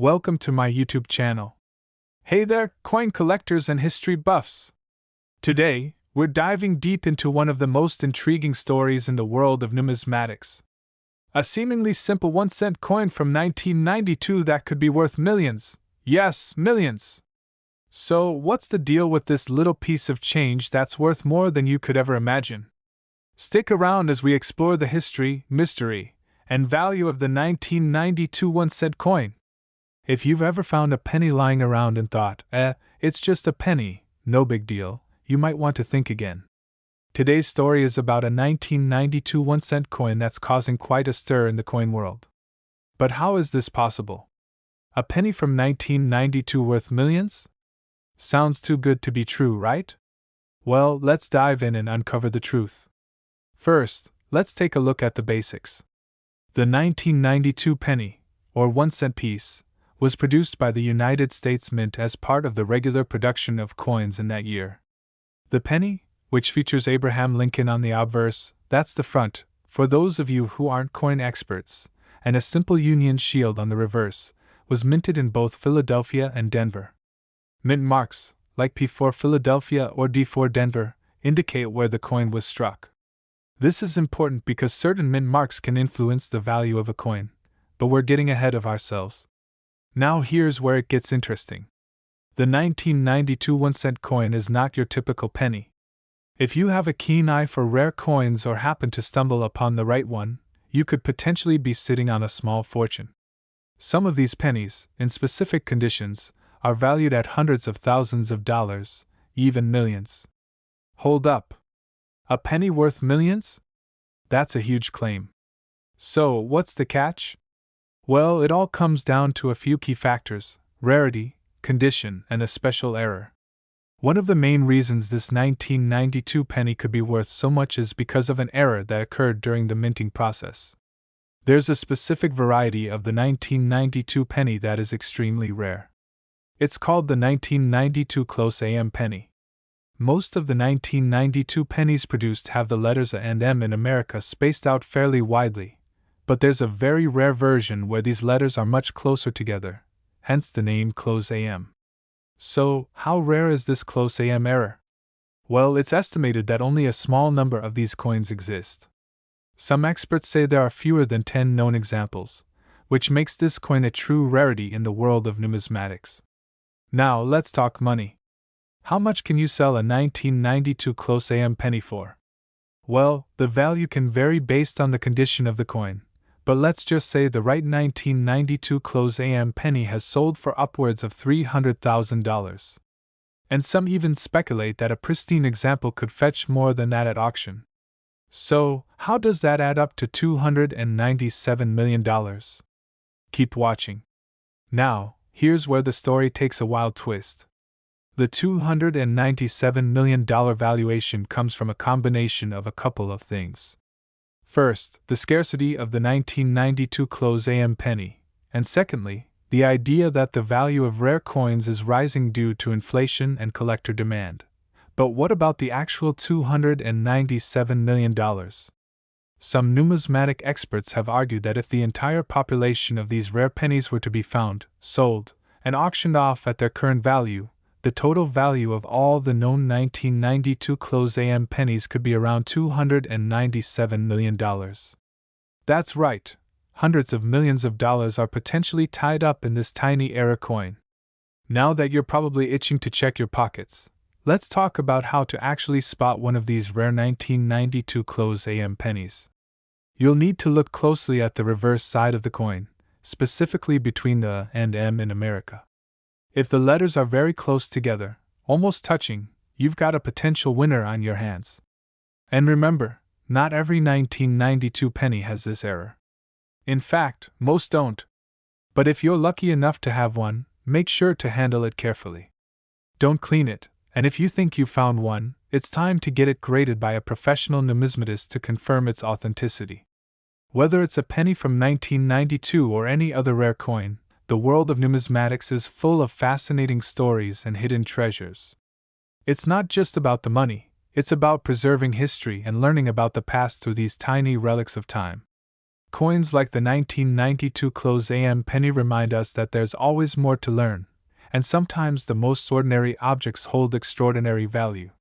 Welcome to my YouTube channel. Hey there, coin collectors and history buffs! Today, we're diving deep into one of the most intriguing stories in the world of numismatics. A seemingly simple 1-cent coin from 1992 that could be worth millions. Yes, millions! So, what's the deal with this little piece of change that's worth more than you could ever imagine? Stick around as we explore the history, mystery, and value of the 1992 1-cent coin. If you've ever found a penny lying around and thought, it's just a penny, no big deal, you might want to think again. Today's story is about a 1992 1-cent coin that's causing quite a stir in the coin world. But how is this possible? A penny from 1992 worth millions? Sounds too good to be true, right? Well, let's dive in and uncover the truth. First, let's take a look at the basics. The 1992 penny, or 1-cent piece, was produced by the United States Mint as part of the regular production of coins in that year. The penny, which features Abraham Lincoln on the obverse, that's the front, for those of you who aren't coin experts, and a simple Union shield on the reverse, was minted in both Philadelphia and Denver. Mint marks, like P for Philadelphia or D for Denver, indicate where the coin was struck. This is important because certain mint marks can influence the value of a coin, but we're getting ahead of ourselves. Now here's where it gets interesting. The 1992 1-cent coin is not your typical penny. If you have a keen eye for rare coins or happen to stumble upon the right one, you could potentially be sitting on a small fortune. Some of these pennies, in specific conditions, are valued at hundreds of thousands of dollars, even millions. Hold up! A penny worth millions? That's a huge claim. So, what's the catch? Well, it all comes down to a few key factors: rarity, condition, and a special error. One of the main reasons this 1992 penny could be worth so much is because of an error that occurred during the minting process. There's a specific variety of the 1992 penny that is extremely rare. It's called the 1992 close AM penny. Most of the 1992 pennies produced have the letters A and M in America spaced out fairly widely, but there's a very rare version where these letters are much closer together, hence the name close AM. So, how rare is this close AM error? Well, it's estimated that only a small number of these coins exist. Some experts say there are fewer than 10 known examples, which makes this coin a true rarity in the world of numismatics. Now, let's talk money. How much can you sell a 1992 close AM penny for? Well, the value can vary based on the condition of the coin, but let's just say the right 1992 close AM penny has sold for upwards of $300,000. And some even speculate that a pristine example could fetch more than that at auction. So, how does that add up to $297 million? Keep watching. Now, here's where the story takes a wild twist. The $297 million valuation comes from a combination of a couple of things. First, the scarcity of the 1992 close AM penny, and secondly, the idea that the value of rare coins is rising due to inflation and collector demand. But what about the actual $297 million? Some numismatic experts have argued that if the entire population of these rare pennies were to be found, sold, and auctioned off at their current value, the total value of all the known 1992 close AM pennies could be around $297 million. That's right, hundreds of millions of dollars are potentially tied up in this tiny error coin. Now that you're probably itching to check your pockets, let's talk about how to actually spot one of these rare 1992 close AM pennies. You'll need to look closely at the reverse side of the coin, specifically between the and M in America. If the letters are very close together, almost touching, you've got a potential winner on your hands. And remember, not every 1992 penny has this error. In fact, most don't. But if you're lucky enough to have one, make sure to handle it carefully. Don't clean it, and if you think you found one, it's time to get it graded by a professional numismatist to confirm its authenticity. Whether it's a penny from 1992 or any other rare coin, the world of numismatics is full of fascinating stories and hidden treasures. It's not just about the money, it's about preserving history and learning about the past through these tiny relics of time. Coins like the 1992 close AM penny remind us that there's always more to learn, and sometimes the most ordinary objects hold extraordinary value.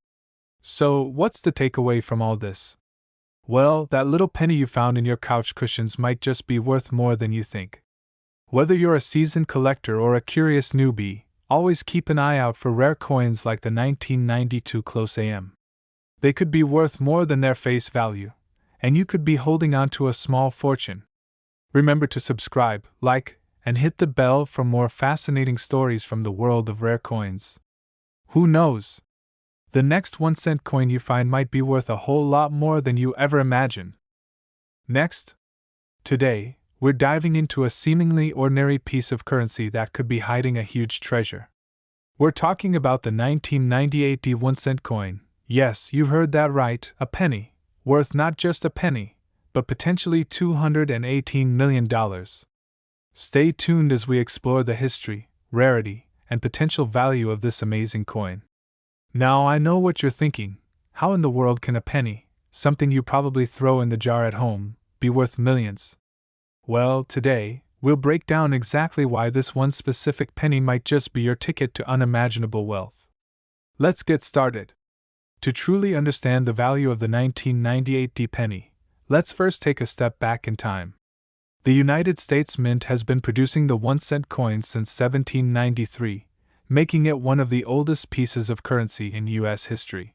So, what's the takeaway from all this? Well, that little penny you found in your couch cushions might just be worth more than you think. Whether you're a seasoned collector or a curious newbie, always keep an eye out for rare coins like the 1992 close AM. They could be worth more than their face value, and you could be holding on to a small fortune. Remember to subscribe, like, and hit the bell for more fascinating stories from the world of rare coins. Who knows? The next 1-cent coin you find might be worth a whole lot more than you ever imagined. Next, today, we're diving into a seemingly ordinary piece of currency that could be hiding a huge treasure. We're talking about the 1998 1-cent coin. Yes, you heard that right, a penny, worth not just a penny, but potentially $218 million. Stay tuned as we explore the history, rarity, and potential value of this amazing coin. Now I know what you're thinking. How in the world can a penny, something you probably throw in the jar at home, be worth millions? Well, today, we'll break down exactly why this one specific penny might just be your ticket to unimaginable wealth. Let's get started. To truly understand the value of the 1998 penny, let's first take a step back in time. The United States Mint has been producing the 1-cent coin since 1793, making it one of the oldest pieces of currency in U.S. history.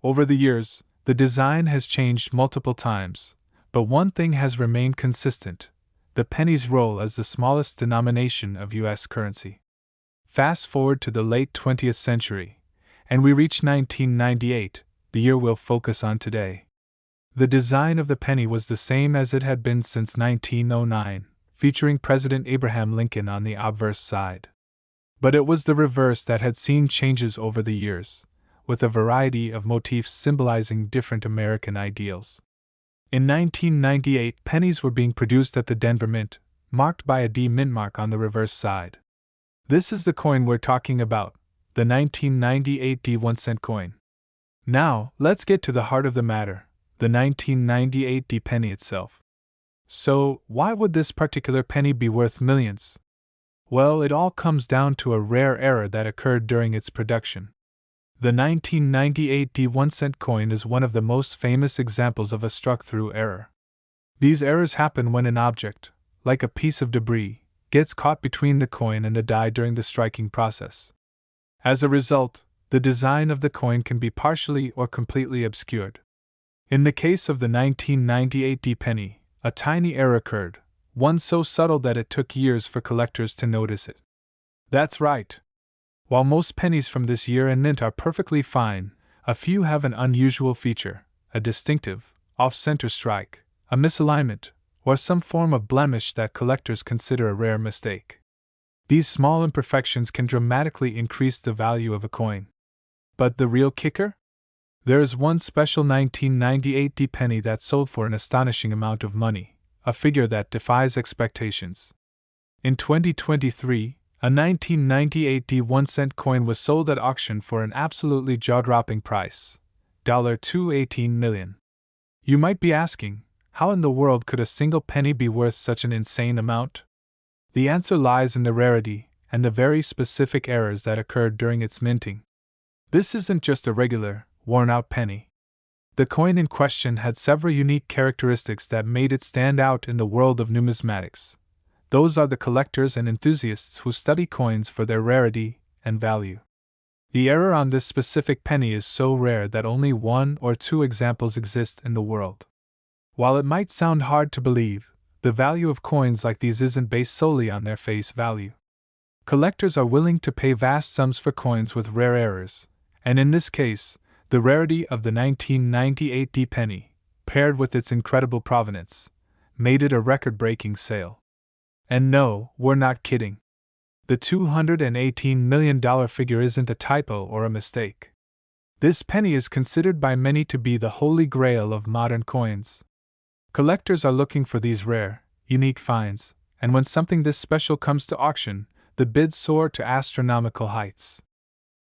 Over the years, the design has changed multiple times, but one thing has remained consistent: the penny's role as the smallest denomination of U.S. currency. Fast forward to the late 20th century, and we reach 1998, the year we'll focus on today. The design of the penny was the same as it had been since 1909, featuring President Abraham Lincoln on the obverse side. But it was the reverse that had seen changes over the years, with a variety of motifs symbolizing different American ideals. In 1998, pennies were being produced at the Denver Mint, marked by a D mint mark on the reverse side. This is the coin we're talking about, the 1998 1-cent coin. Now, let's get to the heart of the matter, the 1998 penny itself. So, why would this particular penny be worth millions? Well, it all comes down to a rare error that occurred during its production. The 1998 1-cent coin is one of the most famous examples of a struck-through error. These errors happen when an object, like a piece of debris, gets caught between the coin and the die during the striking process. As a result, the design of the coin can be partially or completely obscured. In the case of the 1998 penny, a tiny error occurred, one so subtle that it took years for collectors to notice it. That's right. While most pennies from this year and mint are perfectly fine, a few have an unusual feature, a distinctive, off-center strike, a misalignment, or some form of blemish that collectors consider a rare mistake. These small imperfections can dramatically increase the value of a coin. But the real kicker? There is one special 1998 penny that sold for an astonishing amount of money, a figure that defies expectations. In 2023, a 1998 1-cent coin was sold at auction for an absolutely jaw-dropping price, $218 million. You might be asking, how in the world could a single penny be worth such an insane amount? The answer lies in the rarity and the very specific errors that occurred during its minting. This isn't just a regular, worn-out penny. The coin in question had several unique characteristics that made it stand out in the world of numismatics. Those are the collectors and enthusiasts who study coins for their rarity and value. The error on this specific penny is so rare that only 1 or 2 examples exist in the world. While it might sound hard to believe, the value of coins like these isn't based solely on their face value. Collectors are willing to pay vast sums for coins with rare errors, and in this case, the rarity of the 1998 penny, paired with its incredible provenance, made it a record-breaking sale. And no, we're not kidding. The $218 million figure isn't a typo or a mistake. This penny is considered by many to be the holy grail of modern coins. Collectors are looking for these rare, unique finds, and when something this special comes to auction, the bids soar to astronomical heights.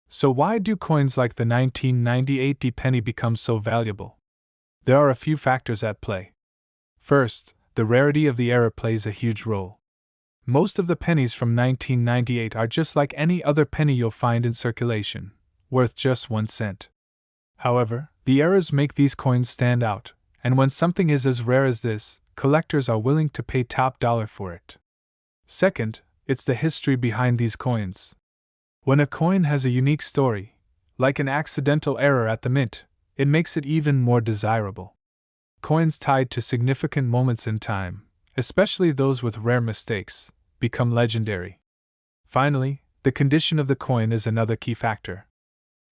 So why do coins like the 1998 penny become so valuable? There are a few factors at play. First, the rarity of the era plays a huge role. Most of the pennies from 1998 are just like any other penny you'll find in circulation, worth just 1 cent. However, the errors make these coins stand out, and when something is as rare as this, collectors are willing to pay top dollar for it. Second, it's the history behind these coins. When a coin has a unique story, like an accidental error at the mint, it makes it even more desirable. Coins tied to significant moments in time, especially those with rare mistakes, become legendary. Finally, the condition of the coin is another key factor.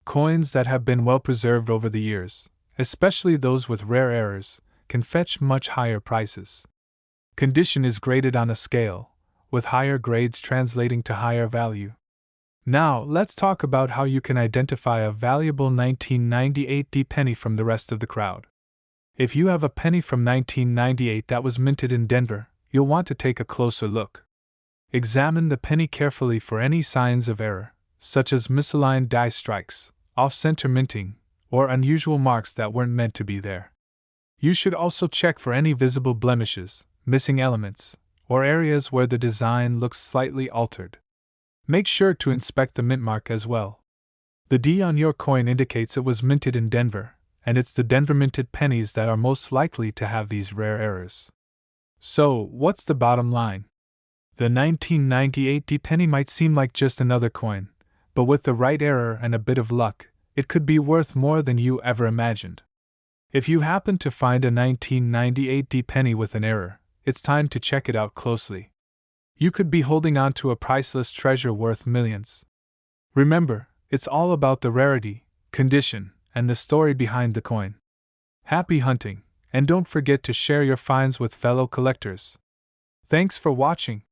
Coins that have been well preserved over the years, especially those with rare errors, can fetch much higher prices. Condition is graded on a scale, with higher grades translating to higher value. Now, let's talk about how you can identify a valuable 1998 D penny from the rest of the crowd. If you have a penny from 1998 that was minted in Denver, you'll want to take a closer look. Examine the penny carefully for any signs of error, such as misaligned die strikes, off-center minting, or unusual marks that weren't meant to be there. You should also check for any visible blemishes, missing elements, or areas where the design looks slightly altered. Make sure to inspect the mint mark as well. The D on your coin indicates it was minted in Denver, and it's the Denver minted pennies that are most likely to have these rare errors. So, what's the bottom line? The 1998 D penny might seem like just another coin, but with the right error and a bit of luck, it could be worth more than you ever imagined. If you happen to find a 1998 D penny with an error, it's time to check it out closely. You could be holding on to a priceless treasure worth millions. Remember, it's all about the rarity, condition, and the story behind the coin. Happy hunting, and don't forget to share your finds with fellow collectors. Thanks for watching.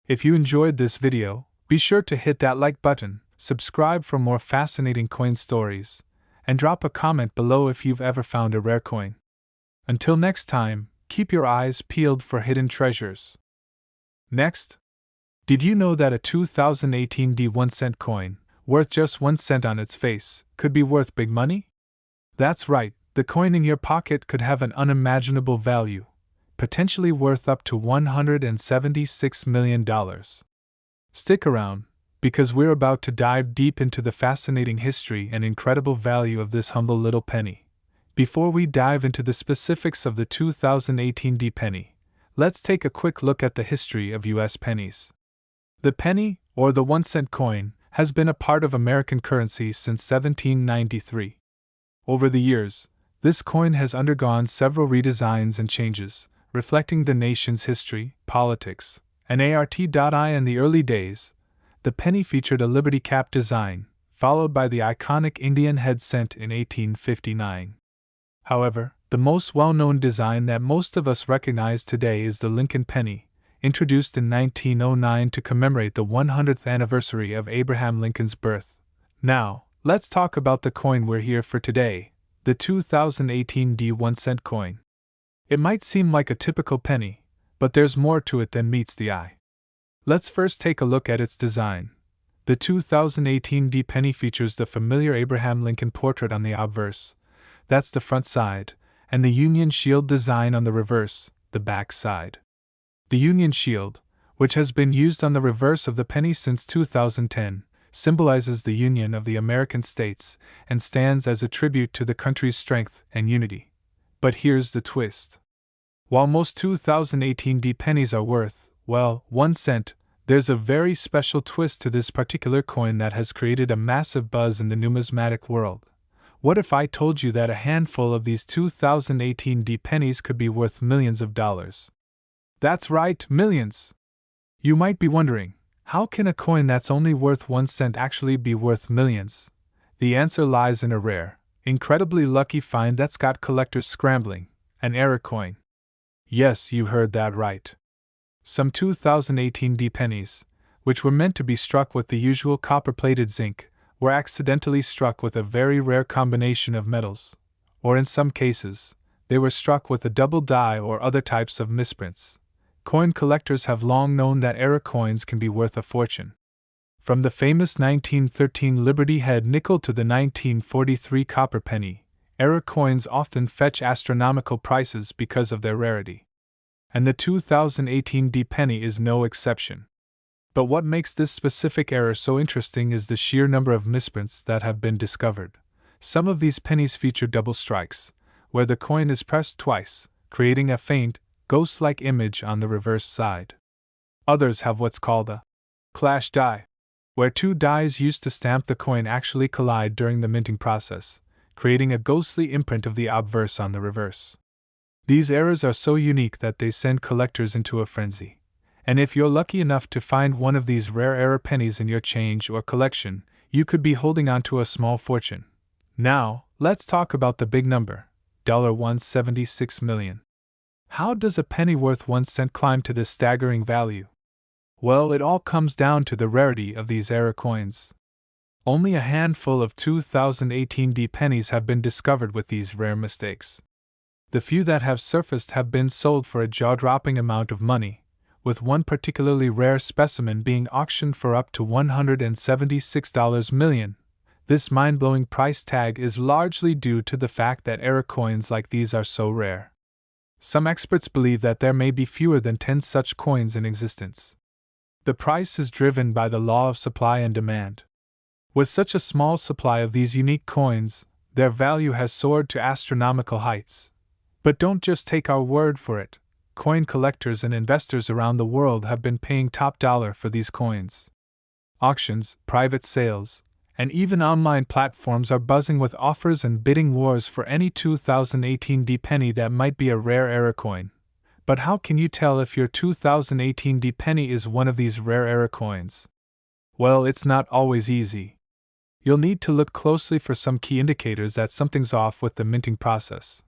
If you enjoyed this video, be sure to hit that like button, subscribe for more fascinating coin stories, and drop a comment below if you've ever found a rare coin. Until next time, keep your eyes peeled for hidden treasures. Next, did you know that a 2018 D 1 cent coin, worth just 1 cent on its face, could be worth big money? That's right, the coin in your pocket could have an unimaginable value, potentially worth up to $176 million. Stick around, because we're about to dive deep into the fascinating history and incredible value of this humble little penny. Before we dive into the specifics of the 2018 D penny, let's take a quick look at the history of U.S. pennies. The penny, or the 1 cent coin, has been a part of American currency since 1793. Over the years, this coin has undergone several redesigns and changes, reflecting the nation's history, politics, and art.I. In the early days, the penny featured a liberty cap design, followed by the iconic Indian head cent in 1859. However, the most well-known design that most of us recognize today is the Lincoln penny, introduced in 1909 to commemorate the 100th anniversary of Abraham Lincoln's birth. Now, let's talk about the coin we're here for today, the 2018 D 1 cent coin. It might seem like a typical penny, but there's more to it than meets the eye. Let's first take a look at its design. The 2018 D penny features the familiar Abraham Lincoln portrait on the obverse, that's the front side, and the Union Shield design on the reverse, the back side. The Union Shield, which has been used on the reverse of the penny since 2010, symbolizes the union of the American states and stands as a tribute to the country's strength and unity. But here's the twist. While most 2018 D pennies are worth, well, 1 cent, there's a very special twist to this particular coin that has created a massive buzz in the numismatic world. What if I told you that a handful of these 2018 D pennies could be worth millions of dollars? That's right, millions! You might be wondering, how can a coin that's only worth 1 cent actually be worth millions? The answer lies in a rare, incredibly lucky find that's got collectors scrambling: an error coin. Yes, you heard that right. Some 2018 D pennies, which were meant to be struck with the usual copper-plated zinc, were accidentally struck with a very rare combination of metals, or in some cases, they were struck with a double die or other types of misprints. Coin collectors have long known that error coins can be worth a fortune. From the famous 1913 Liberty Head nickel to the 1943 copper penny, error coins often fetch astronomical prices because of their rarity. and the 2018 D penny is no exception. But what makes this specific error so interesting is the sheer number of misprints that have been discovered. Some of these pennies feature double strikes, where the coin is pressed twice, creating a faint, ghost-like image on the reverse side. Others have what's called a clash die, where two dies used to stamp the coin actually collide during the minting process, creating a ghostly imprint of the obverse on the reverse. These errors are so unique that they send collectors into a frenzy. And if you're lucky enough to find one of these rare error pennies in your change or collection, you could be holding on to a small fortune. Now, let's talk about the big number, $176 million. How does a penny worth 1 cent climb to this staggering value? Well, it all comes down to the rarity of these error coins. Only a handful of 2018 D pennies have been discovered with these rare mistakes. The few that have surfaced have been sold for a jaw-dropping amount of money, with one particularly rare specimen being auctioned for up to $176 million. This mind-blowing price tag is largely due to the fact that error coins like these are so rare. Some experts believe that there may be fewer than 10 such coins in existence. The price is driven by the law of supply and demand. With such a small supply of these unique coins, their value has soared to astronomical heights. But don't just take our word for it. Coin collectors and investors around the world have been paying top dollar for these coins. Auctions, private sales, and even online platforms are buzzing with offers and bidding wars for any 2018 D penny that might be a rare error coin. But how can you tell if your 2018 D penny is one of these rare error coins? Well, it's not always easy. You'll need to look closely for some key indicators that something's off with the minting process.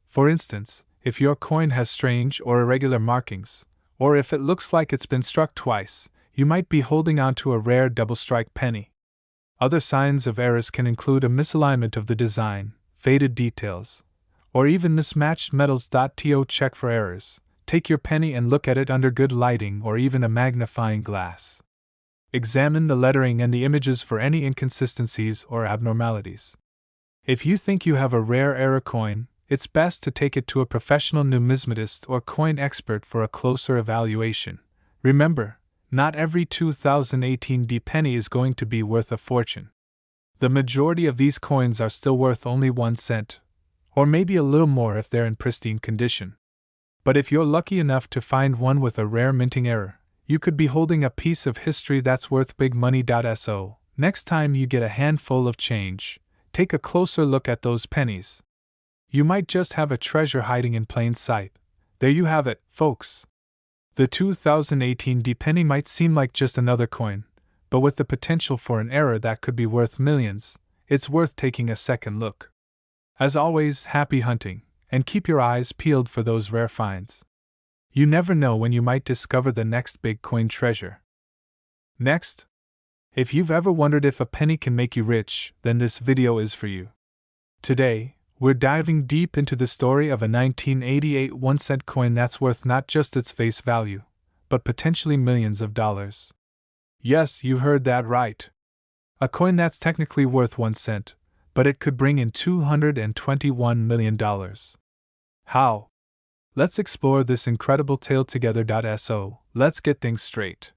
For instance, if your coin has strange or irregular markings, or if it looks like it's been struck twice, you might be holding on to a rare double-strike penny. Other signs of errors can include a misalignment of the design, faded details, or even mismatched metals. To check for errors, take your penny and look at it under good lighting or even a magnifying glass. Examine the lettering and the images for any inconsistencies or abnormalities. If you think you have a rare error coin, it's best to take it to a professional numismatist or coin expert for a closer evaluation. Remember, not every 2018 D penny is going to be worth a fortune. The majority of these coins are still worth only 1 cent, or maybe a little more if they're in pristine condition. But if you're lucky enough to find one with a rare minting error, you could be holding a piece of history that's worth big money. So, next time you get a handful of change, take a closer look at those pennies. You might just have a treasure hiding in plain sight. There you have it, folks. The 2018 D penny might seem like just another coin, but with the potential for an error that could be worth millions, it's worth taking a second look. As always, happy hunting, and keep your eyes peeled for those rare finds. You never know when you might discover the next big coin treasure. Next, if you've ever wondered if a penny can make you rich, then this video is for you. Today, we're diving deep into the story of a 1988 1-cent coin that's worth not just its face value, but potentially millions of dollars. Yes, you heard that right. A coin that's technically worth 1 cent, but it could bring in $221 million. How? Let's explore this incredible tale together. So, let's get things straight.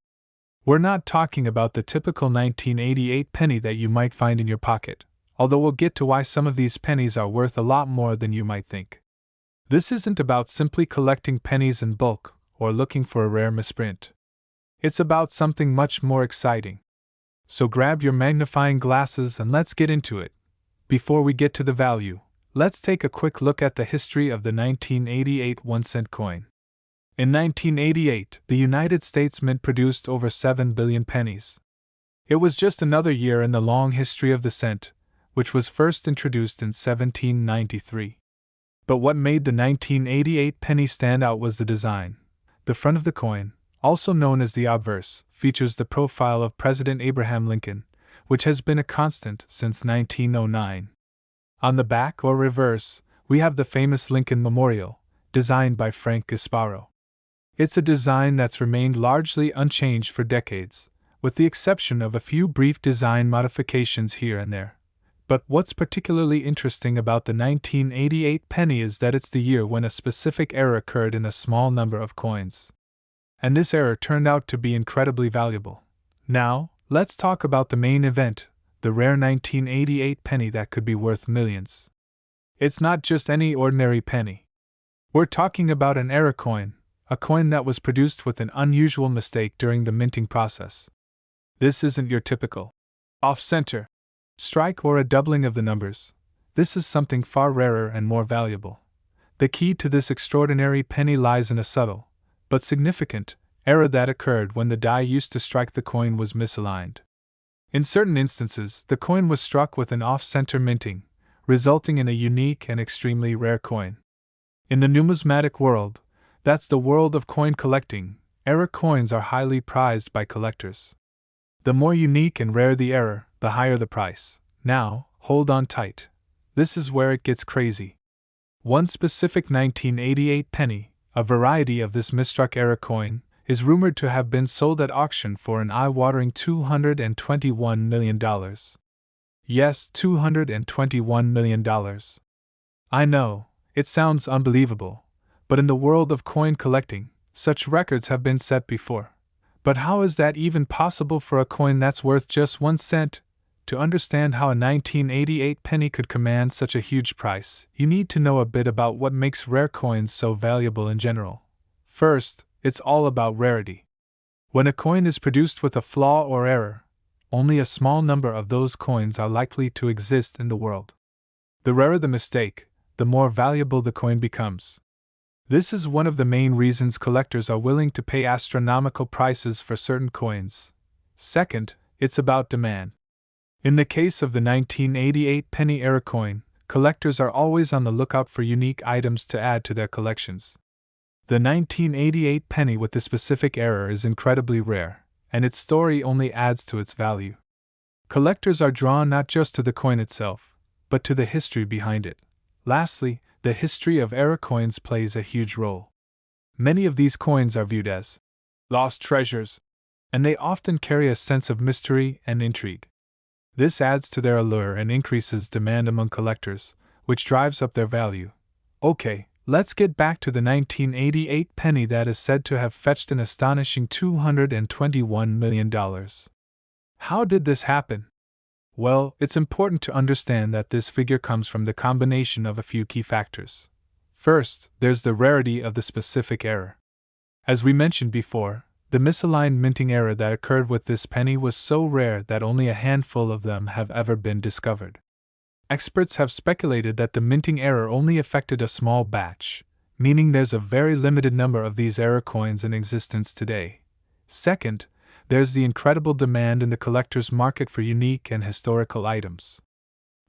We're not talking about the typical 1988 penny that you might find in your pocket, although we'll get to why some of these pennies are worth a lot more than you might think. This isn't about simply collecting pennies in bulk or looking for a rare misprint. It's about something much more exciting. So grab your magnifying glasses and let's get into it. Before we get to the value, let's take a quick look at the history of the 1988 1-cent coin. In 1988, the United States Mint produced over 7 billion pennies. It was just another year in the long history of the cent, which was first introduced in 1793. But what made the 1988 penny stand out was the design. The front of the coin, also known as the obverse, features the profile of President Abraham Lincoln, which has been a constant since 1909. On the back, or reverse, we have the famous Lincoln Memorial, designed by Frank Gasparo. It's a design that's remained largely unchanged for decades, with the exception of a few brief design modifications here and there. But what's particularly interesting about the 1988 penny is that it's the year when a specific error occurred in a small number of coins. And this error turned out to be incredibly valuable. Now, let's talk about the main event, the rare 1988 penny that could be worth millions. It's not just any ordinary penny. We're talking about an error coin, a coin that was produced with an unusual mistake during the minting process. This isn't your typical off-center strike or a doubling of the numbers. This is something far rarer and more valuable. The key to this extraordinary penny lies in a subtle, but significant, error that occurred when the die used to strike the coin was misaligned. In certain instances, the coin was struck with an off-center minting, resulting in a unique and extremely rare coin. In the numismatic world, that's the world of coin collecting, error coins are highly prized by collectors. The more unique and rare the error, the higher the price. Now, hold on tight. This is where it gets crazy. One specific 1988 penny, a variety of this misstruck error coin, is rumored to have been sold at auction for an eye-watering $221 million. Yes, $221 million. I know, it sounds unbelievable, but in the world of coin collecting, such records have been set before. But how is that even possible for a coin that's worth just 1 cent? To understand how a 1988 penny could command such a huge price, you need to know a bit about what makes rare coins so valuable in general. First, it's all about rarity. When a coin is produced with a flaw or error, only a small number of those coins are likely to exist in the world. The rarer the mistake, the more valuable the coin becomes. This is one of the main reasons collectors are willing to pay astronomical prices for certain coins. Second, it's about demand. In the case of the 1988 penny error coin, collectors are always on the lookout for unique items to add to their collections. The 1988 penny with the specific error is incredibly rare, and its story only adds to its value. Collectors are drawn not just to the coin itself, but to the history behind it. Lastly, the history of error coins plays a huge role. Many of these coins are viewed as lost treasures, and they often carry a sense of mystery and intrigue. This adds to their allure and increases demand among collectors, which drives up their value. Okay, let's get back to the 1988 penny that is said to have fetched an astonishing $221 million. How did this happen? Well, it's important to understand that this figure comes from the combination of a few key factors. First, there's the rarity of the specific error. As we mentioned before, the misaligned minting error that occurred with this penny was so rare that only a handful of them have ever been discovered. Experts have speculated that the minting error only affected a small batch, meaning there's a very limited number of these error coins in existence today. Second, there's the incredible demand in the collector's market for unique and historical items.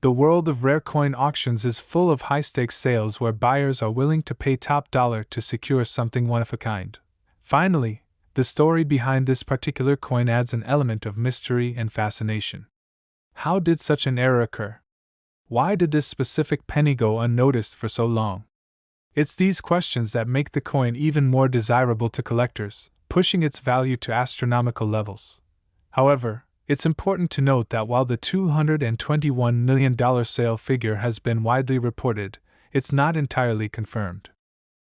The world of rare coin auctions is full of high-stakes sales where buyers are willing to pay top dollar to secure something one-of-a-kind. Finally, the story behind this particular coin adds an element of mystery and fascination. How did such an error occur? Why did this specific penny go unnoticed for so long? It's these questions that make the coin even more desirable to collectors, pushing its value to astronomical levels. However, it's important to note that while the $221 million sale figure has been widely reported, it's not entirely confirmed.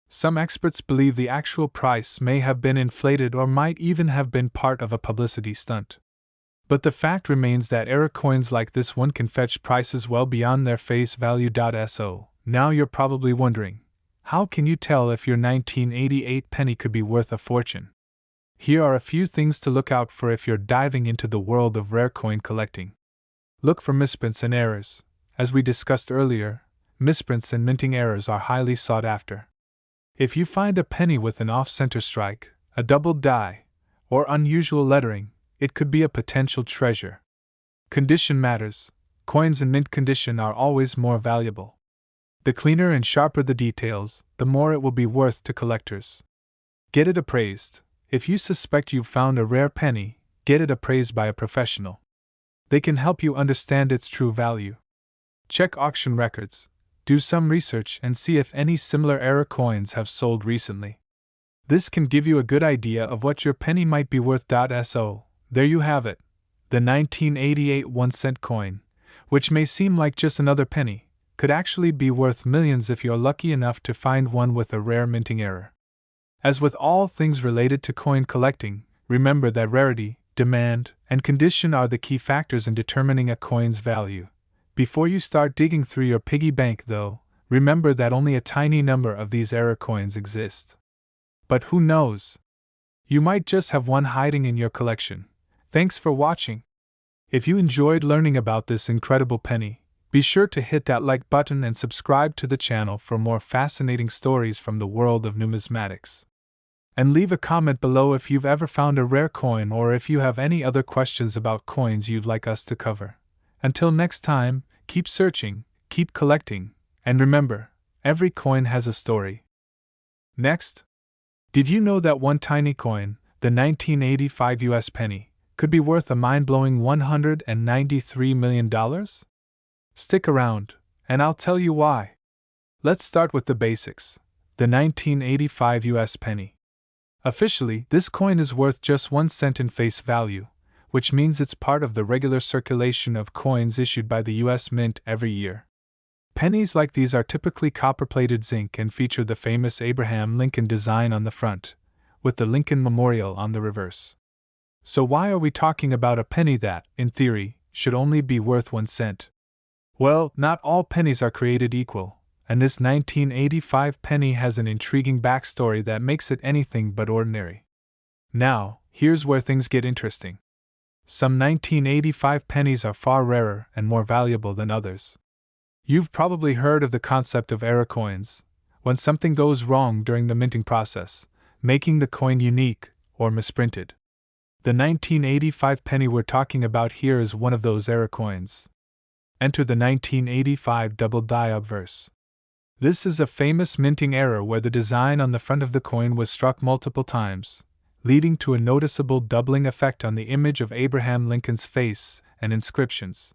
Some experts believe the actual price may have been inflated or might even have been part of a publicity stunt. But the fact remains that error coins like this one can fetch prices well beyond their face value. So, now you're probably wondering, how can you tell if your 1988 penny could be worth a fortune? Here are a few things to look out for if you're diving into the world of rare coin collecting. Look for misprints and errors. As we discussed earlier, misprints and minting errors are highly sought after. If you find a penny with an off-center strike, a doubled die, or unusual lettering, it could be a potential treasure. Condition matters. Coins in mint condition are always more valuable. The cleaner and sharper the details, the more it will be worth to collectors. Get it appraised. If you suspect you've found a rare penny, get it appraised by a professional. They can help you understand its true value. Check auction records. Do some research and see if any similar error coins have sold recently. This can give you a good idea of what your penny might be worth. So, there you have it. The 1988 1-cent coin, which may seem like just another penny, could actually be worth millions if you're lucky enough to find one with a rare minting error. As with all things related to coin collecting, remember that rarity, demand, and condition are the key factors in determining a coin's value. Before you start digging through your piggy bank, though, remember that only a tiny number of these error coins exist. But who knows? You might just have one hiding in your collection. Thanks for watching. If you enjoyed learning about this incredible penny, be sure to hit that like button and subscribe to the channel for more fascinating stories from the world of numismatics. And leave a comment below if you've ever found a rare coin or if you have any other questions about coins you'd like us to cover. Until next time, keep searching, keep collecting, and remember, every coin has a story. Next, did you know that one tiny coin, the 1985 US penny, could be worth a mind-blowing $193 million? Stick around, and I'll tell you why. Let's start with the basics. The 1985 US penny. Officially, this coin is worth just 1 cent in face value, which means it's part of the regular circulation of coins issued by the US Mint every year. Pennies like these are typically copper-plated zinc and feature the famous Abraham Lincoln design on the front, with the Lincoln Memorial on the reverse. So why are we talking about a penny that, in theory, should only be worth 1 cent? Well, not all pennies are created equal, and this 1985 penny has an intriguing backstory that makes it anything but ordinary. Now, here's where things get interesting. Some 1985 pennies are far rarer and more valuable than others. You've probably heard of the concept of error coins, when something goes wrong during the minting process, making the coin unique or misprinted. The 1985 penny we're talking about here is one of those error coins. Enter the 1985 double die obverse. This is a famous minting error where the design on the front of the coin was struck multiple times, leading to a noticeable doubling effect on the image of Abraham Lincoln's face and inscriptions.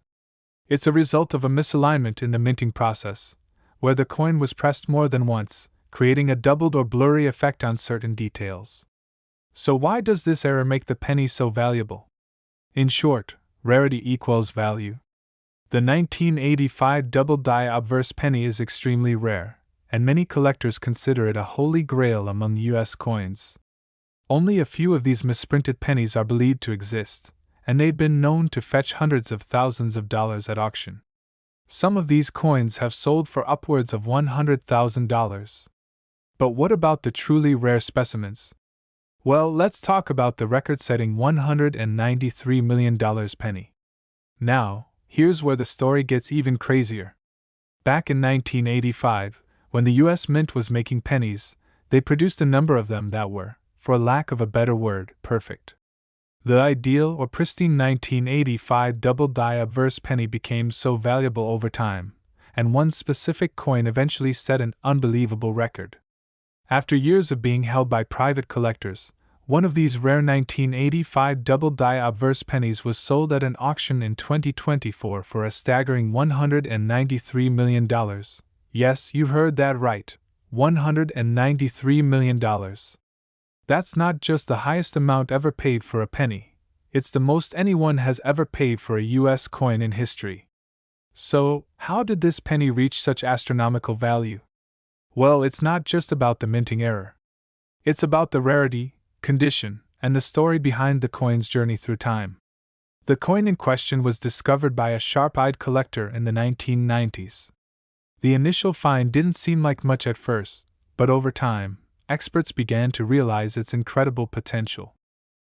It's a result of a misalignment in the minting process, where the coin was pressed more than once, creating a doubled or blurry effect on certain details. So why does this error make the penny so valuable? In short, rarity equals value. The 1985 double die obverse penny is extremely rare, and many collectors consider it a holy grail among US coins. Only a few of these misprinted pennies are believed to exist, and they've been known to fetch hundreds of thousands of dollars at auction. Some of these coins have sold for upwards of $100,000. But what about the truly rare specimens? Well, let's talk about the record-setting $193 million penny. Now, here's where the story gets even crazier. Back in 1985, when the US Mint was making pennies, they produced a number of them that were, for lack of a better word, perfect. The ideal or pristine 1985 double die obverse penny became so valuable over time, and one specific coin eventually set an unbelievable record. After years of being held by private collectors, one of these rare 1985 double die obverse pennies was sold at an auction in 2024 for a staggering $193 million. Yes, you heard that right, $193 million. That's not just the highest amount ever paid for a penny, it's the most anyone has ever paid for a US coin in history. So, how did this penny reach such astronomical value? Well, it's not just about the minting error. It's about the rarity, condition, and the story behind the coin's journey through time. The coin in question was discovered by a sharp-eyed collector in the 1990s. The initial find didn't seem like much at first, but over time, experts began to realize its incredible potential.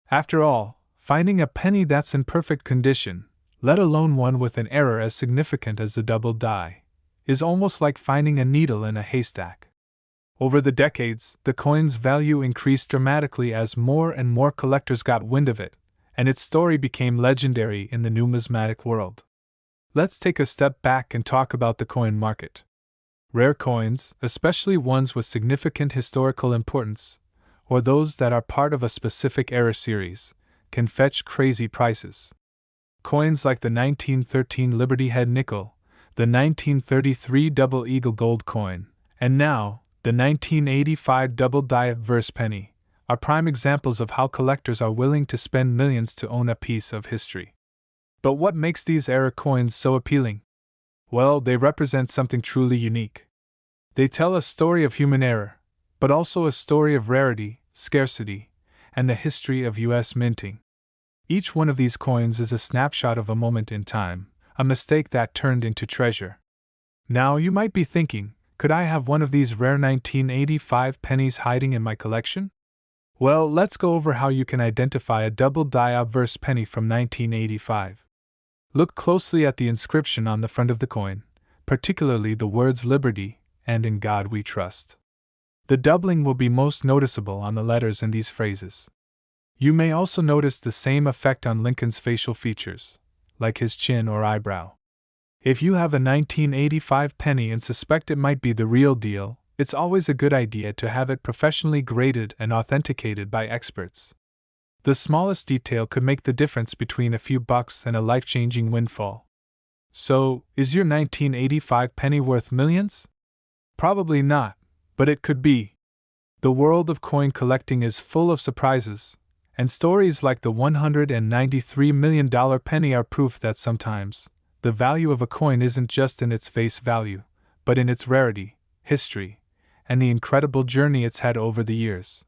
After all, finding a penny that's in perfect condition, let alone one with an error as significant as the double die, is almost like finding a needle in a haystack. Over the decades, the coin's value increased dramatically as more and more collectors got wind of it, and its story became legendary in the numismatic world. Let's take a step back and talk about the coin market. Rare coins, especially ones with significant historical importance, or those that are part of a specific era series, can fetch crazy prices. Coins like the 1913 Liberty Head nickel, the 1933 Double Eagle gold coin, and now, the 1985 double die obverse penny, are prime examples of how collectors are willing to spend millions to own a piece of history. But what makes these era coins so appealing? Well, they represent something truly unique. They tell a story of human error, but also a story of rarity, scarcity, and the history of U.S. minting. Each one of these coins is a snapshot of a moment in time, a mistake that turned into treasure. Now you might be thinking, could I have one of these rare 1985 pennies hiding in my collection? Well, let's go over how you can identify a double die obverse penny from 1985. Look closely at the inscription on the front of the coin, particularly the words Liberty and In God We Trust. The doubling will be most noticeable on the letters in these phrases. You may also notice the same effect on Lincoln's facial features, like his chin or eyebrow. If you have a 1985 penny and suspect it might be the real deal, it's always a good idea to have it professionally graded and authenticated by experts. The smallest detail could make the difference between a few bucks and a life-changing windfall. So, is your 1985 penny worth millions? Probably not, but it could be. The world of coin collecting is full of surprises, and stories like the $193 million penny are proof that sometimes, the value of a coin isn't just in its face value, but in its rarity, history, and the incredible journey it's had over the years.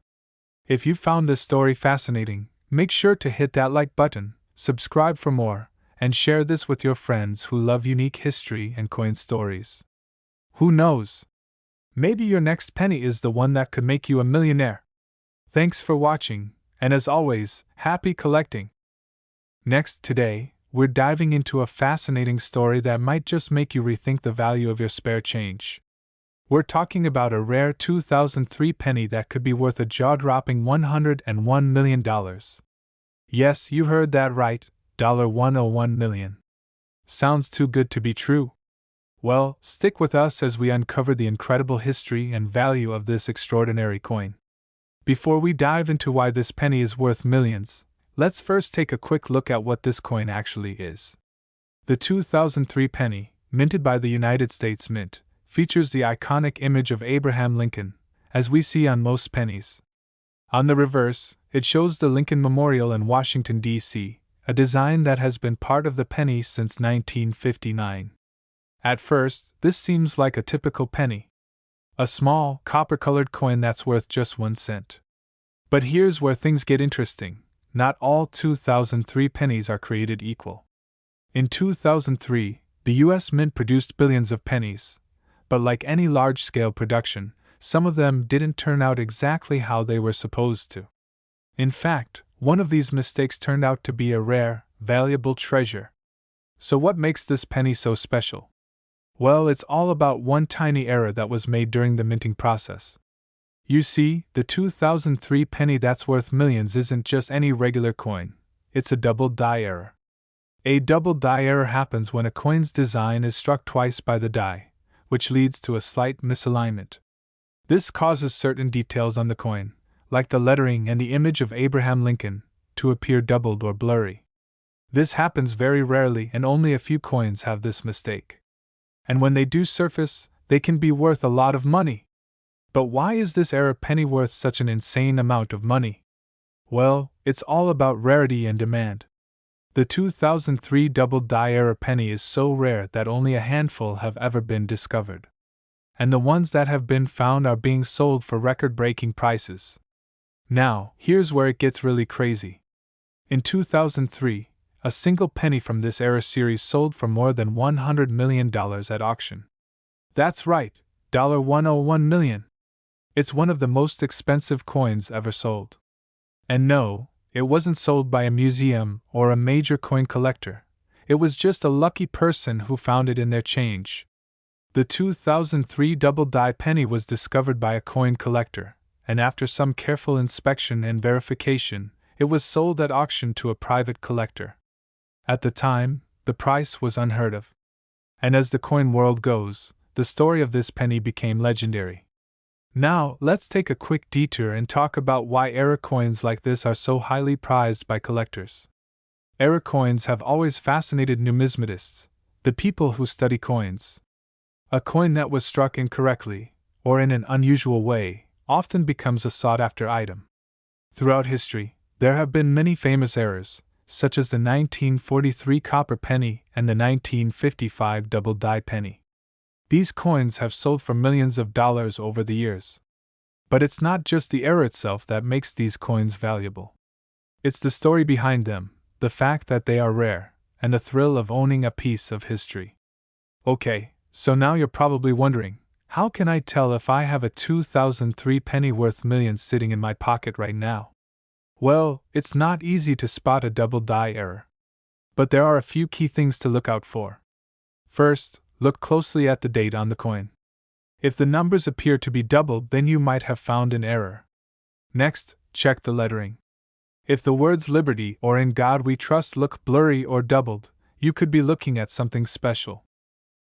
If you found this story fascinating, make sure to hit that like button, subscribe for more, and share this with your friends who love unique history and coin stories. Who knows? Maybe your next penny is the one that could make you a millionaire. Thanks for watching, and as always, happy collecting! Next, today, we're diving into a fascinating story that might just make you rethink the value of your spare change. We're talking about a rare 2003 penny that could be worth a jaw-dropping $101 million. Yes, you heard that right, $101 million. Sounds too good to be true. Well, stick with us as we uncover the incredible history and value of this extraordinary coin. Before we dive into why this penny is worth millions, let's first take a quick look at what this coin actually is. The 2003 penny, minted by the United States Mint, features the iconic image of Abraham Lincoln, as we see on most pennies. On the reverse, it shows the Lincoln Memorial in Washington, D.C., a design that has been part of the penny since 1959. At first, this seems like a typical penny. A small, copper-colored coin that's worth just 1 cent. But here's where things get interesting. Not all 2003 pennies are created equal. In 2003, the U.S. Mint produced billions of pennies. But like any large-scale production, some of them didn't turn out exactly how they were supposed to. In fact, one of these mistakes turned out to be a rare, valuable treasure. So what makes this penny so special? Well, it's all about one tiny error that was made during the minting process. You see, the 2003 penny that's worth millions isn't just any regular coin, it's a double die error. A double die error happens when a coin's design is struck twice by the die, which leads to a slight misalignment. This causes certain details on the coin, like the lettering and the image of Abraham Lincoln, to appear doubled or blurry. This happens very rarely, and only a few coins have this mistake. And when they do surface, they can be worth a lot of money. But why is this error penny worth such an insane amount of money? Well, it's all about rarity and demand. The 2003 double die error penny is so rare that only a handful have ever been discovered. And the ones that have been found are being sold for record-breaking prices. Now, here's where it gets really crazy. In 2003, a single penny from this era series sold for more than $100 million at auction. That's right, $101 million. It's one of the most expensive coins ever sold. And no, it wasn't sold by a museum or a major coin collector. It was just a lucky person who found it in their change. The 2003 double die penny was discovered by a coin collector, and after some careful inspection and verification, it was sold at auction to a private collector. At the time, the price was unheard of. And as the coin world goes, the story of this penny became legendary. Now, let's take a quick detour and talk about why era coins like this are so highly prized by collectors. Era coins have always fascinated numismatists, the people who study coins. A coin that was struck incorrectly, or in an unusual way, often becomes a sought-after item. Throughout history, there have been many famous errors, such as the 1943 copper penny and the 1955 double die penny. These coins have sold for millions of dollars over the years. But it's not just the error itself that makes these coins valuable. It's the story behind them, the fact that they are rare, and the thrill of owning a piece of history. Okay, so now you're probably wondering, how can I tell if I have a 2003 penny worth millions sitting in my pocket right now? Well, it's not easy to spot a double die error. But there are a few key things to look out for. First, look closely at the date on the coin. If the numbers appear to be doubled, then you might have found an error. Next, check the lettering. If the words Liberty or In God We Trust look blurry or doubled, you could be looking at something special.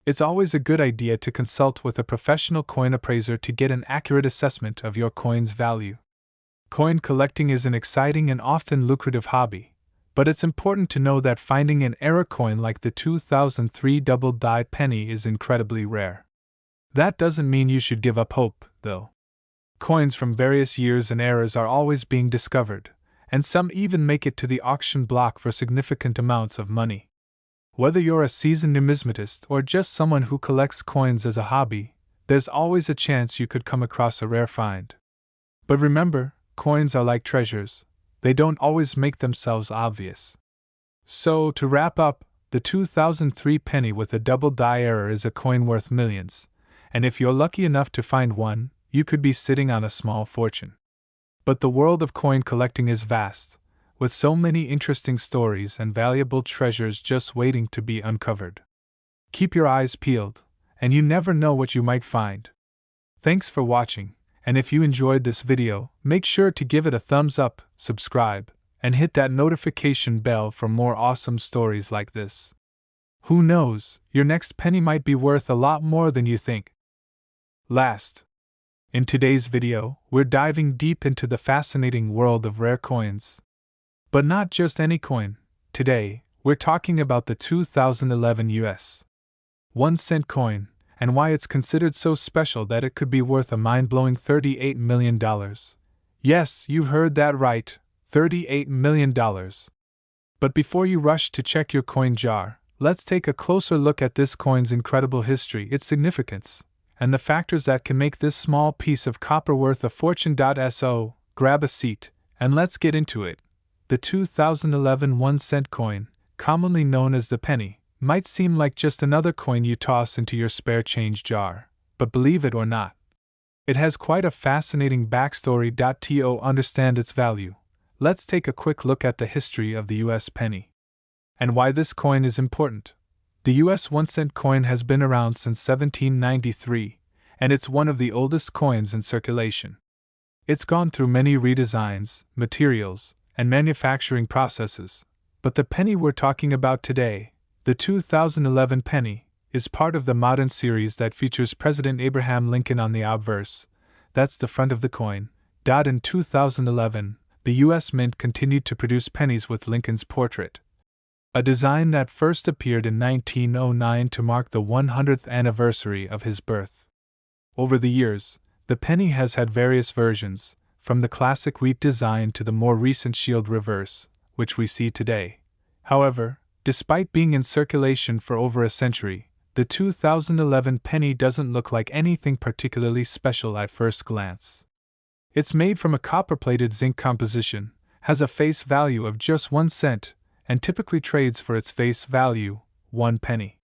It's always a good idea to consult with a professional coin appraiser to get an accurate assessment of your coin's value. Coin collecting is an exciting and often lucrative hobby, but it's important to know that finding an error coin like the 2003 double die penny is incredibly rare. That doesn't mean you should give up hope, though. Coins from various years and eras are always being discovered, and some even make it to the auction block for significant amounts of money. Whether you're a seasoned numismatist or just someone who collects coins as a hobby, there's always a chance you could come across a rare find. But remember, coins are like treasures, they don't always make themselves obvious. So, to wrap up, the 2003 penny with a double die error is a coin worth millions, and if you're lucky enough to find one, you could be sitting on a small fortune. But the world of coin collecting is vast, with so many interesting stories and valuable treasures just waiting to be uncovered. Keep your eyes peeled, and you never know what you might find. Thanks for watching, and if you enjoyed this video, make sure to give it a thumbs up, subscribe, and hit that notification bell for more awesome stories like this. Who knows, your next penny might be worth a lot more than you think. Last, in today's video, we're diving deep into the fascinating world of rare coins. But not just any coin. Today, we're talking about the 2011 US 1 cent coin, and why it's considered so special that it could be worth a mind-blowing $38 million. Yes, you heard that right, $38 million. But before you rush to check your coin jar, let's take a closer look at this coin's incredible history, its significance, and the factors that can make this small piece of copper worth a fortune. So, grab a seat, and let's get into it. The 2011 1 cent coin, commonly known as the penny, might seem like just another coin you toss into your spare change jar, but believe it or not, it has quite a fascinating backstory. To understand its value, let's take a quick look at the history of the US penny and why this coin is important. The US 1 cent coin has been around since 1793, and it's one of the oldest coins in circulation. It's gone through many redesigns, materials, and manufacturing processes, but the penny we're talking about today, the 2011 penny, is part of the modern series that features President Abraham Lincoln on the obverse. That's the front of the coin. In 2011, the U.S. Mint continued to produce pennies with Lincoln's portrait, a design that first appeared in 1909 to mark the 100th anniversary of his birth. Over the years, the penny has had various versions, from the classic wheat design to the more recent shield reverse, which we see today. However, despite being in circulation for over a century, the 2011 penny doesn't look like anything particularly special at first glance. It's made from a copper-plated zinc composition, has a face value of just 1 cent, and typically trades for its face value, 1 penny.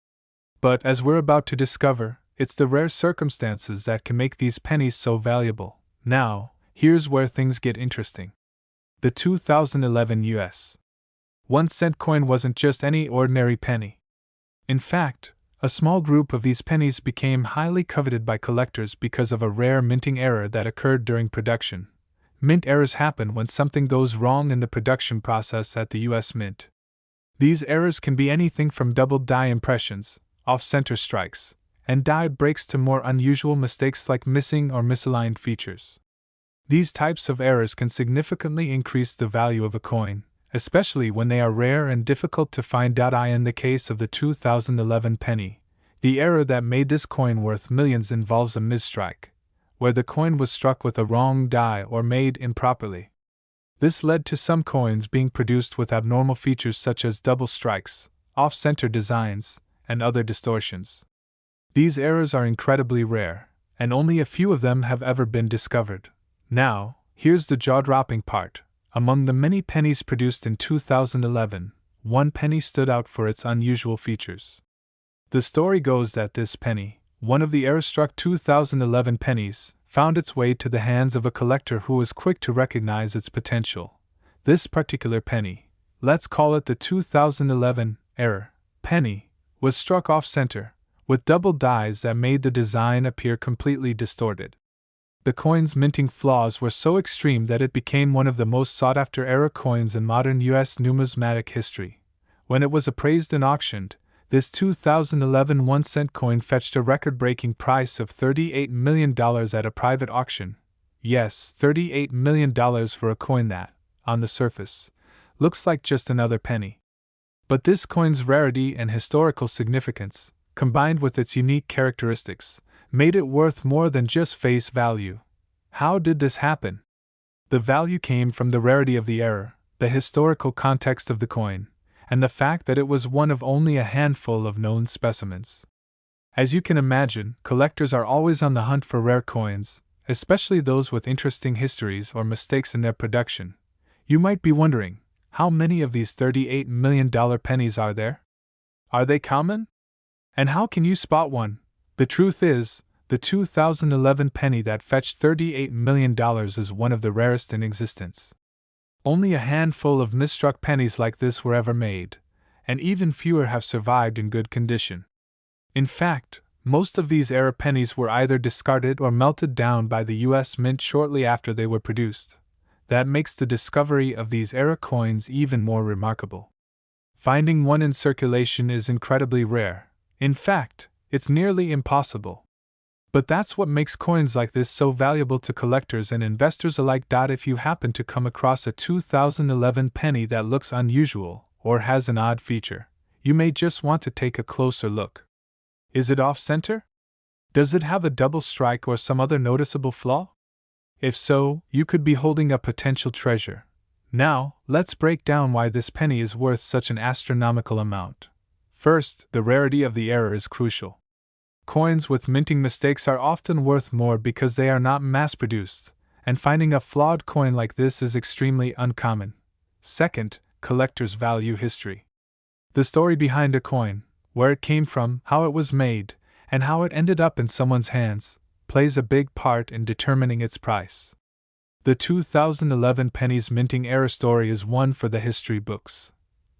But as we're about to discover, it's the rare circumstances that can make these pennies so valuable. Now, here's where things get interesting. The 2011 US 1 cent coin wasn't just any ordinary penny. In fact, a small group of these pennies became highly coveted by collectors because of a rare minting error that occurred during production. Mint errors happen when something goes wrong in the production process at the US Mint. These errors can be anything from double die impressions, off-center strikes, and die breaks to more unusual mistakes like missing or misaligned features. These types of errors can significantly increase the value of a coin, especially when they are rare and difficult to find. In the case of the 2011 penny, the error that made this coin worth millions involves a misstrike, where the coin was struck with a wrong die or made improperly. This led to some coins being produced with abnormal features such as double strikes, off-center designs, and other distortions. These errors are incredibly rare, and only a few of them have ever been discovered. Now, here's the jaw-dropping part. Among the many pennies produced in 2011, one penny stood out for its unusual features. The story goes that this penny, one of the error-struck 2011 pennies, found its way to the hands of a collector who was quick to recognize its potential. This particular penny, let's call it the 2011 error penny, was struck off-center, with double dies that made the design appear completely distorted. The coin's minting flaws were so extreme that it became one of the most sought-after error coins in modern U.S. numismatic history. When it was appraised and auctioned, this 2011 1-cent coin fetched a record-breaking price of $38 million at a private auction. Yes, $38 million for a coin that, on the surface, looks like just another penny. But this coin's rarity and historical significance, combined with its unique characteristics, made it worth more than just face value. How did this happen? The value came from the rarity of the error, the historical context of the coin, and the fact that it was one of only a handful of known specimens. As you can imagine, collectors are always on the hunt for rare coins, especially those with interesting histories or mistakes in their production. You might be wondering, how many of these $38 million pennies are there? Are they common? And how can you spot one? The truth is, the 2011 penny that fetched $38 million is one of the rarest in existence. Only a handful of misstruck pennies like this were ever made, and even fewer have survived in good condition. In fact, most of these error pennies were either discarded or melted down by the U.S. Mint shortly after they were produced. That makes the discovery of these error coins even more remarkable. Finding one in circulation is incredibly rare. In fact, it's nearly impossible. But that's what makes coins like this so valuable to collectors and investors alike. If you happen to come across a 2011 penny that looks unusual or has an odd feature, you may just want to take a closer look. Is it off-center? Does it have a double strike or some other noticeable flaw? If so, you could be holding a potential treasure. Now, let's break down why this penny is worth such an astronomical amount. First, the rarity of the error is crucial. Coins with minting mistakes are often worth more because they are not mass-produced, and finding a flawed coin like this is extremely uncommon. Second, collectors value history. The story behind a coin, where it came from, how it was made, and how it ended up in someone's hands, plays a big part in determining its price. The 2011 penny's minting error story is one for the history books.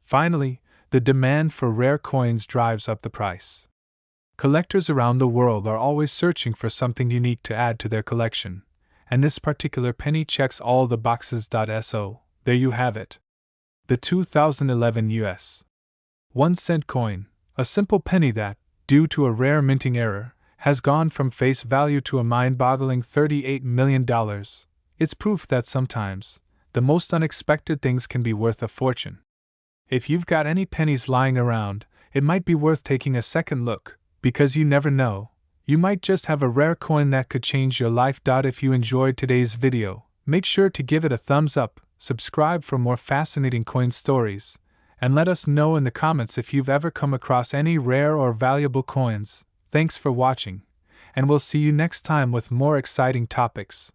Finally, the demand for rare coins drives up the price. Collectors around the world are always searching for something unique to add to their collection, and this particular penny checks all the boxes. So, there you have it. The 2011 US 1-cent coin, a simple penny that, due to a rare minting error, has gone from face value to a mind-boggling $38 million. It's proof that sometimes, the most unexpected things can be worth a fortune. If you've got any pennies lying around, it might be worth taking a second look, because you never know, you might just have a rare coin that could change your life. If you enjoyed today's video, make sure to give it a thumbs up, subscribe for more fascinating coin stories, and let us know in the comments if you've ever come across any rare or valuable coins. Thanks for watching, and we'll see you next time with more exciting topics.